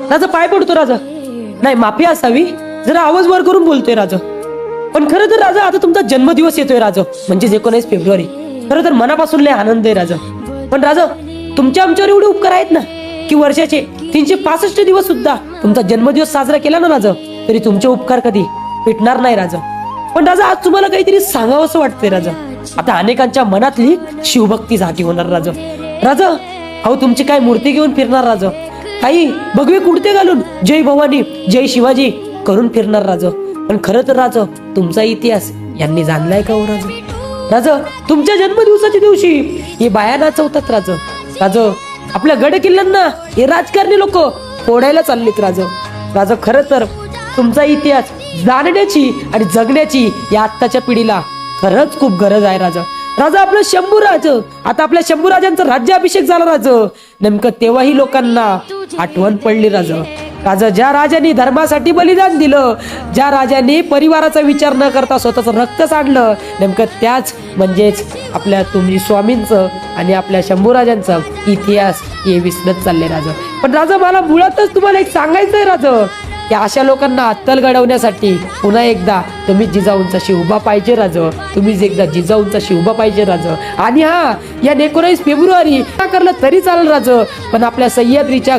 राजा पाय पडतो राजा. नाही, माफी असावी, जरा आवाज वर करून बोलतोय राजा. पण खरं तर राजा आता तुमचा जन्मदिवस येतोय राजा, म्हणजे 19 फेब्रुवारी. खरं तर मनापासून लय आनंद आहे राजा. पण राजा तुमच्या आमच्यावर एवढे उपकार आहेत ना की वर्षाचे 365 दिवस सुद्धा तुमचा जन्मदिवस साजरा केला ना राजा, तरी तुमचे उपकार कधी भेटणार नाही राजा. पण राजा आज तुम्हाला काहीतरी सांगावं असं वाटतंय राजा. आता अनेकांच्या मनातली शिवभक्ती जागी होणार राजा. राजा अहो तुमची काय मूर्ती घेऊन फिरणार राजा, काही भगवे कुडते घालून जय भवानी जय शिवाजी करून फिरणार राजा. पण खरं तर राजा तुमचा इतिहास यांनी जाणलाय का हो राजा? राजा तुमच्या जन्मदिवसाच्या दिवशी हे बाया नाचवतात राजा. राजा आपल्या गड किल्ल्यांना हे राजकारणी लोक फोडायला चाललेत राजा. राजा खरं तर तुमचा इतिहास जाणण्याची आणि जगण्याची या आत्ताच्या पिढीला खरंच खूप गरज आहे राजा. राजा आपलं शंभूराज, आता आपल्या शंभूराजांचा राज्याभिषेक झाला राजा. नेमकं तेव्हाही लोकांना आठवण पडली राजा. राजा ज्या राजांनी धर्मासाठी बलिदान दिलं, ज्या राजांनी परिवाराचा विचार न करता स्वतःचं रक्त सांडलं, नेमकं त्याच म्हणजेच आपल्या तुम्ही स्वामींचं आणि आपल्या शंभूराजांचा इतिहास हे विसरत चालले राजा. पण राजा मला मुळातच तुम्हाला एक सांगायचंय राजा, की अशा लोकांना अत्तल घडवण्यासाठी पुन्हा एकदा तुम्ही जिजाऊंचा शिवबा पाहिजे राजा. तुम्हीच एकदा जिजाऊंचा शिवबा पाहिजे राजा. आणि हा या 19 फेब्रुवारी करलं तरी चालेल राजा, पण आपल्या सह्याद्रीच्या